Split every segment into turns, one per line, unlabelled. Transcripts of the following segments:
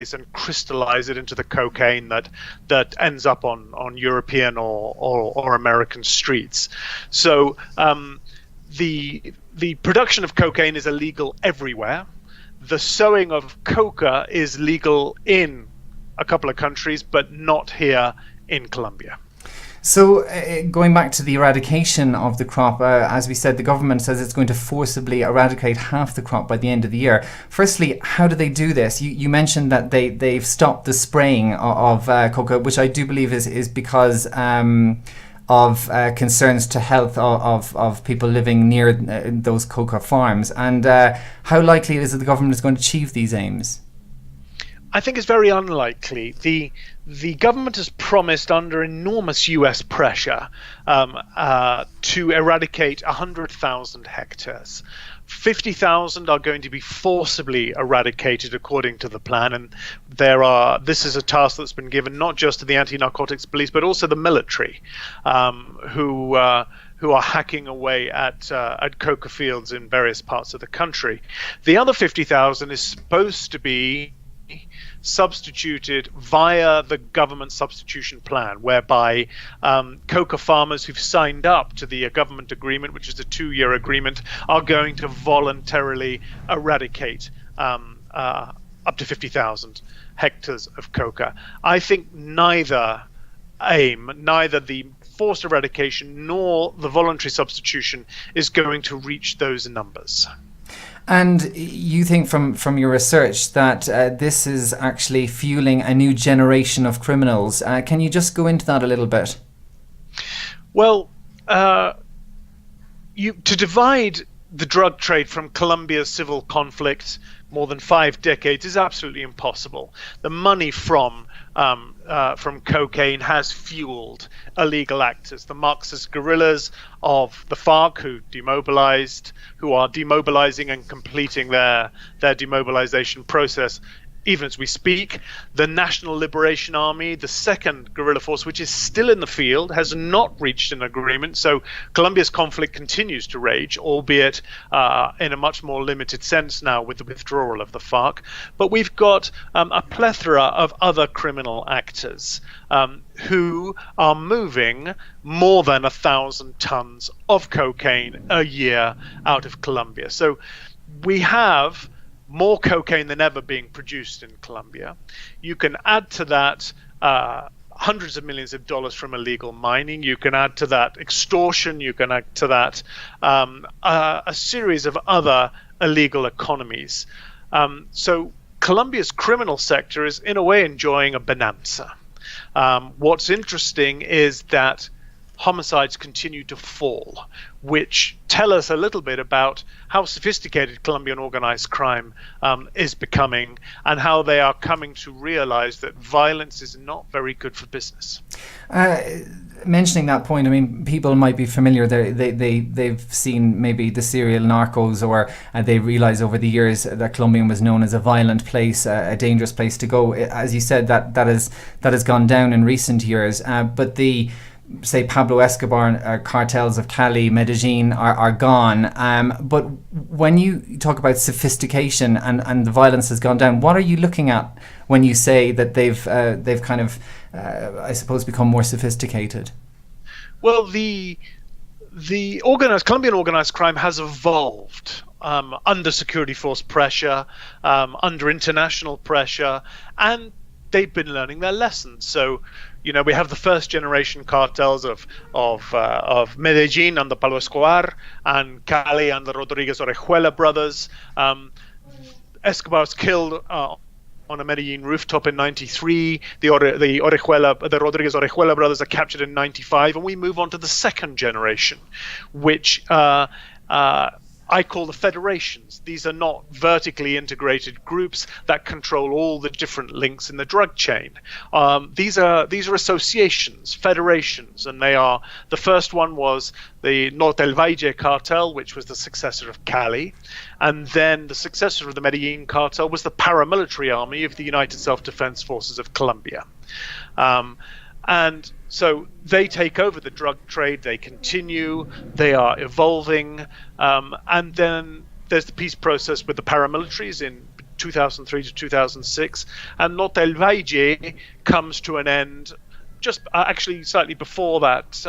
and crystallize it into the cocaine that ends up on European or American streets. So the production of cocaine is illegal everywhere. The sowing of coca is legal in a couple of countries, but not here in Colombia.
So going back to the eradication of the crop, as we said, the government says it's going to forcibly eradicate half the crop by the end of the year. Firstly, how do they do this? You mentioned that they've stopped the spraying of coca, which I do believe is because of concerns to health of people living near those coca farms. And how likely is it the government is going to achieve these aims?
I think it's very unlikely. The government has promised, under enormous US pressure, to eradicate 100,000 hectares. 50,000 are going to be forcibly eradicated according to the plan, and this is a task that's been given not just to the anti-narcotics police but also the military, who are hacking away at coca fields in various parts of the country. The other 50,000 is supposed to be substituted via the government substitution plan, whereby coca farmers who've signed up to the government agreement, which is a 2-year agreement, are going to voluntarily eradicate up to 50,000 hectares of coca. I think neither the forced eradication nor the voluntary substitution is going to reach those numbers.
And you think from your research that this is actually fueling a new generation of criminals. Can you just go into that a little bit?
Well, to divide the drug trade from Colombia's civil conflict more than 5 decades is absolutely impossible. The money from cocaine has fueled illegal actors. The Marxist guerrillas of the FARC, who are demobilizing and completing their demobilization process even as we speak. The National Liberation Army, the second guerrilla force, which is still in the field, has not reached an agreement. So Colombia's conflict continues to rage, albeit in a much more limited sense now with the withdrawal of the FARC. But we've got a plethora of other criminal actors who are moving more than 1,000 tons of cocaine a year out of Colombia. So we have more cocaine than ever being produced in Colombia. You can add to that hundreds of millions of dollars from illegal mining. You can add to that extortion. You can add to that a series of other illegal economies. So Colombia's criminal sector is in a way enjoying a bonanza. What's interesting is that homicides continue to fall, which tell us a little bit about how sophisticated Colombian organized crime is becoming, and how they are coming to realize that violence is not very good for business.
Mentioning that point, I mean, people might be familiar. They've seen maybe the serial narcos, or they realize over the years that Colombian was known as a violent place, a dangerous place to go. As you said, that has gone down in recent years. But the say Pablo Escobar cartels of Cali, Medellin are gone. But when you talk about sophistication and the violence has gone down, what are you looking at when you say that they've kind of, I suppose, become more sophisticated?
Well, the Colombian organized crime has evolved under security force pressure, under international pressure, and they've been learning their lessons. So, we have the first generation cartels of Medellin and the Pablo Escobar, and Cali and the Rodriguez Orejuela brothers. Escobar's killed on a Medellin rooftop in '93. The Rodriguez Orejuela brothers are captured in '95, and we move on to the second generation, which I call the federations. These are not vertically integrated groups that control all the different links in the drug chain. These are associations, federations, and they are. The first one was the Norte del Valle cartel, which was the successor of Cali, and then the successor of the Medellin cartel was the paramilitary army of the United Self-Defense Forces of Colombia. And so they take over the drug trade, they continue, they are evolving, and then there's the peace process with the paramilitaries 2003 to 2006, and Norte del Valle comes to an end just actually slightly before that.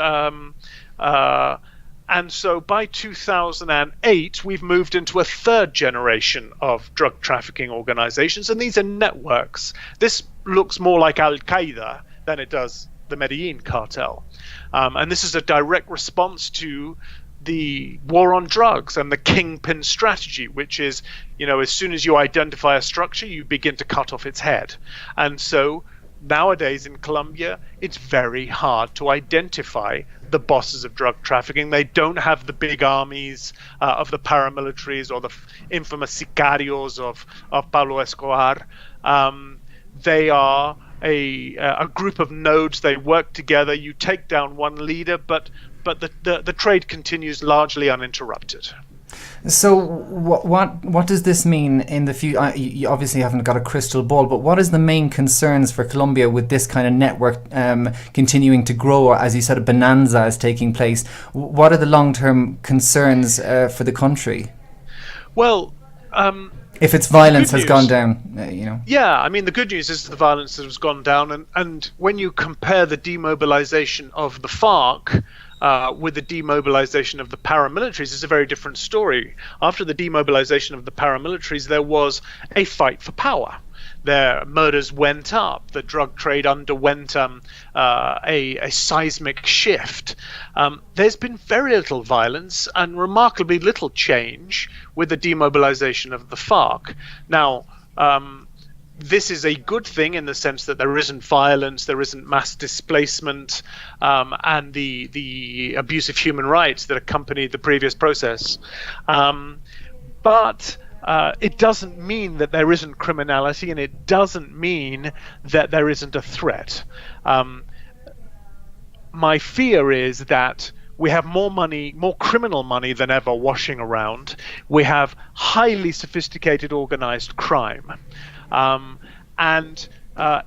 And so by 2008, we've moved into a third generation of drug trafficking organizations, and these are networks. This looks more like Al-Qaeda than it does the Medellin cartel. And this is a direct response to the war on drugs and the kingpin strategy, which is, as soon as you identify a structure, you begin to cut off its head. And so nowadays in Colombia, it's very hard to identify the bosses of drug trafficking. They don't have the big armies of the paramilitaries or the infamous sicarios of Pablo Escobar. They are a group of nodes. They work together. You take down one leader, but the trade continues largely uninterrupted.
So what does this mean in the future? You obviously haven't got a crystal ball, but what is the main concerns for Colombia with this kind of network continuing to grow? As you said, a bonanza is taking place. What are the long-term concerns for the country?
Well,
if its violence has gone down,
Yeah, I mean, the good news is the violence has gone down, and when you compare the demobilization of the FARC with the demobilization of the paramilitaries, it's a very different story. After the demobilization of the paramilitaries, there was a fight for power. Their murders went up. The drug trade underwent a seismic shift. There's been very little violence and remarkably little change with the demobilization of the FARC. Now, this is a good thing in the sense that there isn't violence, there isn't mass displacement, and the abuse of human rights that accompanied the previous process. But it doesn't mean that there isn't criminality, and it doesn't mean that there isn't a threat. My fear is that we have more money, more criminal money than ever washing around. We have highly sophisticated organized crime. And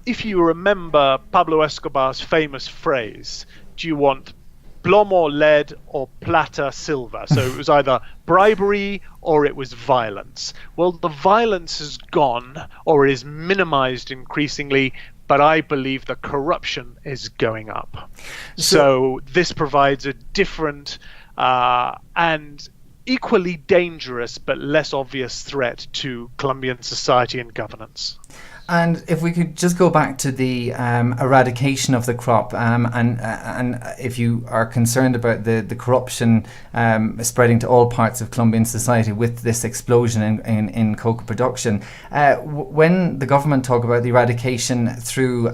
if you remember Pablo Escobar's famous phrase, do you want plomo, lead, or plata, silver? So it was either bribery or it was violence. Well, the violence has gone or is minimized increasingly, but I believe the corruption is going up. So this provides a different and equally dangerous but less obvious threat to Colombian society and governance.
And if we could just go back to the eradication of the crop, and if you are concerned about the corruption spreading to all parts of Colombian society with this explosion in coca production, when the government talk about the eradication through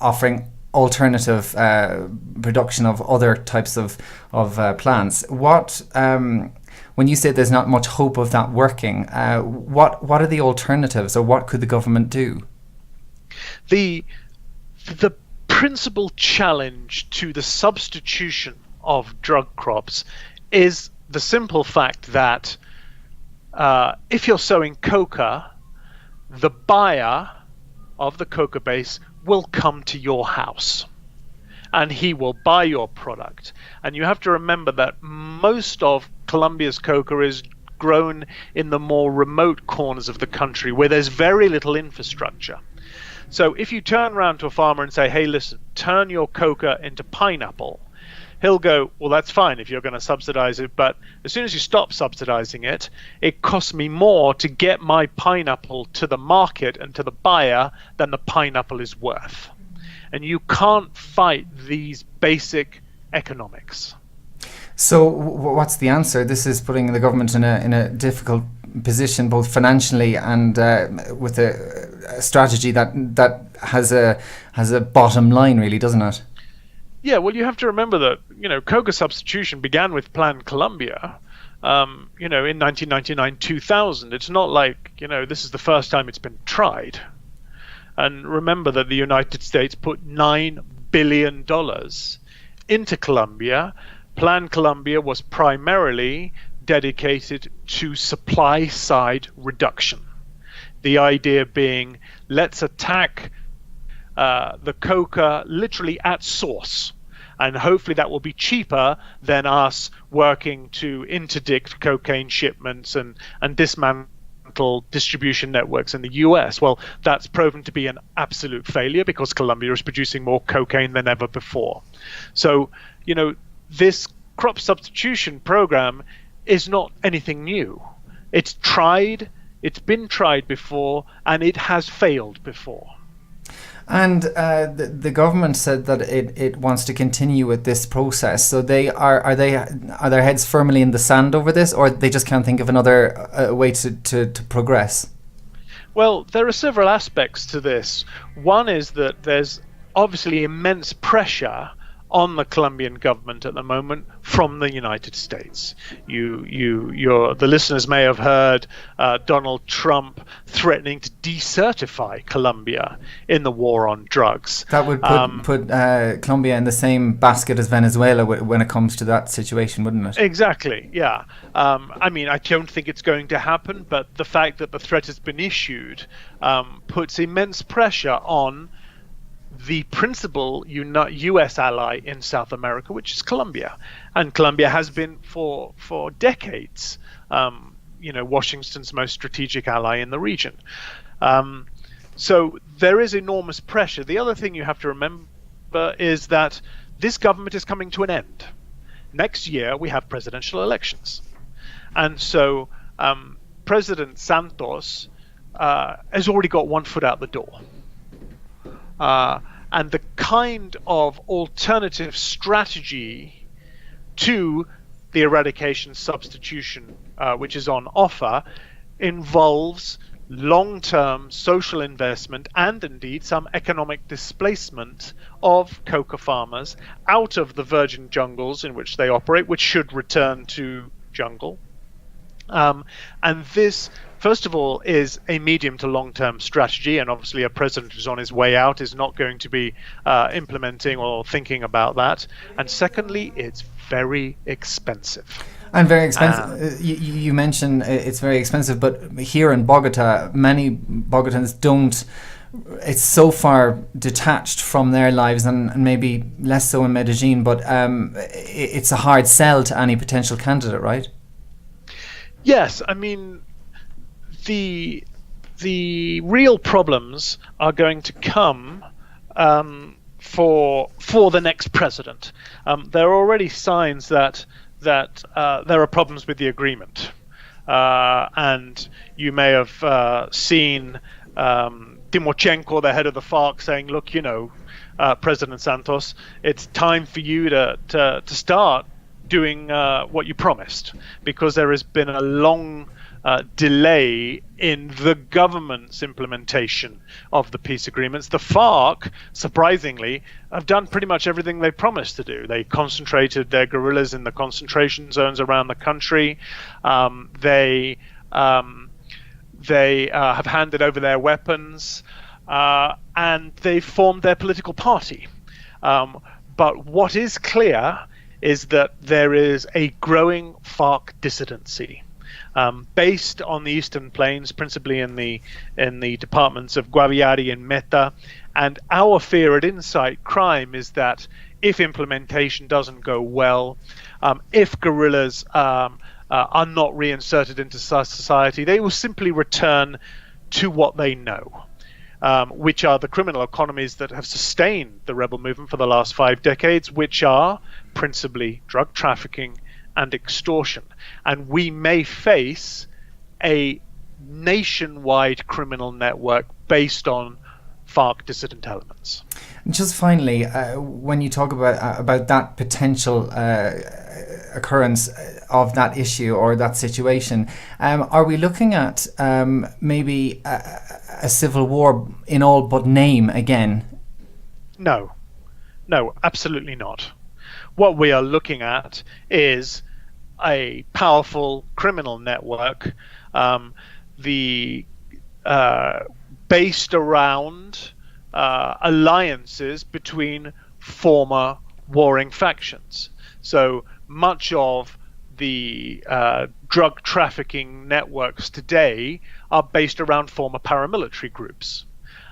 offering alternative production of other types of plants, when you say there's not much hope of that working, what are the alternatives, or what could the government do?
The principal challenge to the substitution of drug crops is the simple fact that if you're sowing coca, the buyer of the coca base will come to your house and he will buy your product. And you have to remember that most of Colombia's coca is grown in the more remote corners of the country where there's very little infrastructure. So if you turn around to a farmer and say, hey, listen, turn your coca into pineapple, he'll go, well, that's fine if you're going to subsidize it, but as soon as you stop subsidizing it, it costs me more to get my pineapple to the market and to the buyer than the pineapple is worth. And you can't fight these basic economics.
So what's the answer? This is putting the government in a difficult position, both financially and with a strategy that has a bottom line, really, doesn't it?
Yeah, well, you have to remember that coca substitution began with Plan Colombia, in 1999-2000. It's not like this is the first time it's been tried. And remember that the United States put $9 billion into Colombia. Plan Colombia was primarily dedicated to supply side reduction. The idea being, let's attack the coca literally at source. And hopefully that will be cheaper than us working to interdict cocaine shipments and dismantle horizontal distribution networks in the US. Well, that's proven to be an absolute failure because Colombia is producing more cocaine than ever before. So, this crop substitution program is not anything new. It's been tried before, and it has failed before.
And the government said that it wants to continue with this process. So are their heads firmly in the sand over this, or they just can't think of another way to progress?
Well, there are several aspects to this. One is that there's obviously immense pressure on the Colombian government at the moment from the United States. The listeners may have heard Donald Trump threatening to decertify Colombia in the war on drugs.
That would put Colombia in the same basket as Venezuela when it comes to that situation, wouldn't it?
Exactly, yeah. I don't think it's going to happen, but the fact that the threat has been issued puts immense pressure on the principal U.S. ally in South America, which is Colombia. And Colombia has been for decades, Washington's most strategic ally in the region. So there is enormous pressure. The other thing you have to remember is that this government is coming to an end. Next year, we have presidential elections. And so President Santos has already got one foot out the door. And the kind of alternative strategy to the eradication substitution, which is on offer, involves long-term social investment and indeed some economic displacement of coca farmers out of the virgin jungles in which they operate, which should return to jungle. And this, first of all, is a medium to long-term strategy, and obviously a president who's on his way out is not going to be implementing or thinking about that. And secondly, it's very expensive.
And very expensive. You mentioned it's very expensive, but here in Bogota, many Bogotans don't. It's so far detached from their lives, and maybe less so in Medellin, but it's a hard sell to any potential candidate, right?
Yes, the real problems are going to come for the next president. There are already signs that there are problems with the agreement, and you may have seen Timochenko, the head of the FARC, saying, "Look, President Santos, it's time for you to start doing what you promised, because there has been a long delay in the government's implementation of the peace agreements." The FARC, surprisingly, have done pretty much everything they promised to do. They concentrated their guerrillas in the concentration zones around the country. They have handed over their weapons, and they formed their political party. But what is clear is that there is a growing FARC dissidency, based on the eastern plains, principally in the departments of Guaviare and Meta. And our fear at Insight Crime is that if implementation doesn't go well, if guerrillas are not reinserted into society, they will simply return to what they know, which are the criminal economies that have sustained the rebel movement for the last 5 decades, which are principally drug trafficking and extortion. And we may face a nationwide criminal network based on FARC dissident elements.
Just finally, when you talk about that potential occurrence of that issue or that situation, are we looking at maybe a civil war in all but name again?
No, absolutely not. What we are looking at is a powerful criminal network, based around alliances between former warring factions. So much of the drug trafficking networks today are based around former paramilitary groups.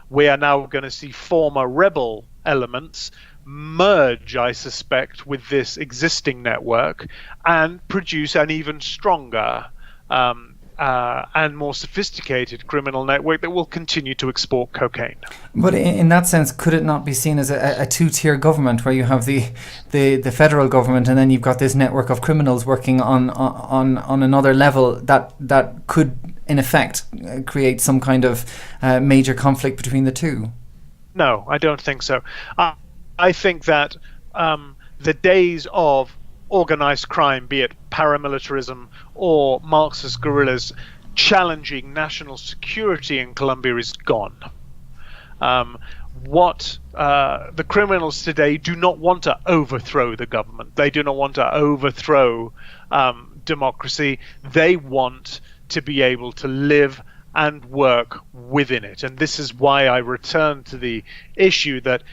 We are now going to see former rebel elements merge, I suspect, with this existing network and produce an even stronger and more sophisticated criminal network that will continue to export cocaine.
But in that sense, could it not be seen as a two-tier government, where you have the federal government and then you've got this network of criminals working on another level that could, in effect, create some kind of major conflict between the two?
No, I don't think so. I think that the days of organized crime, be it paramilitarism or Marxist guerrillas, challenging national security in Colombia is gone. The criminals today do not want to overthrow the government. They do not want to overthrow democracy. They want to be able to live and work within it. And this is why I return to the issue that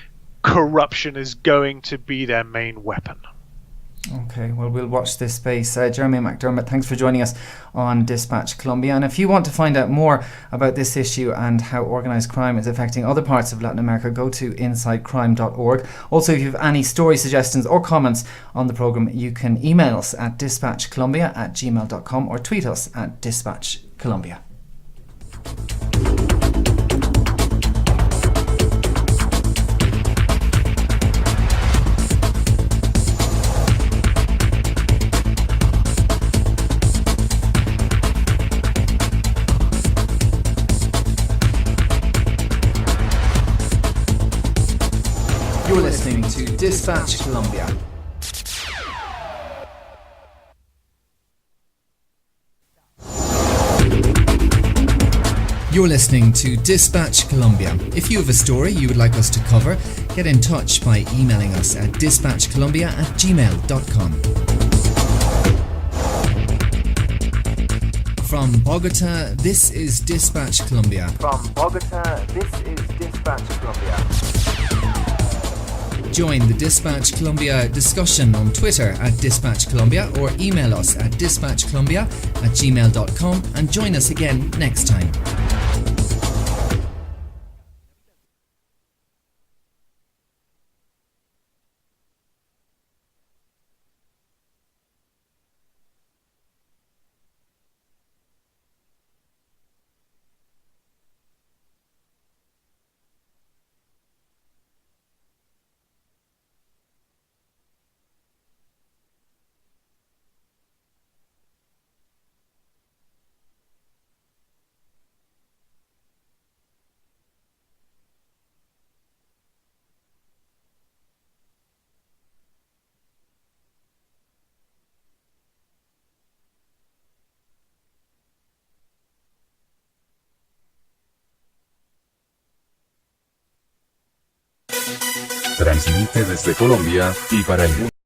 corruption is going to be their main weapon.
Okay, well, we'll watch this space. Jeremy McDermott, thanks for joining us on Dispatch Colombia. And if you want to find out more about this issue and how organised crime is affecting other parts of Latin America, go to insidecrime.org. Also, if you have any story suggestions or comments on the programme, you can email us at dispatchcolombia@gmail.com or tweet us at dispatchcolombia. You're listening to Dispatch Colombia. You're listening to Dispatch Colombia. If you have a story you would like us to cover, get in touch by emailing us at dispatchcolombia@gmail.com. From Bogota, this is Dispatch Colombia. Join the Dispatch Colombia discussion on Twitter at Dispatch Colombia or email us at dispatchcolombia@gmail.com and join us again next time.
Transmite desde Colombia y para el mundo.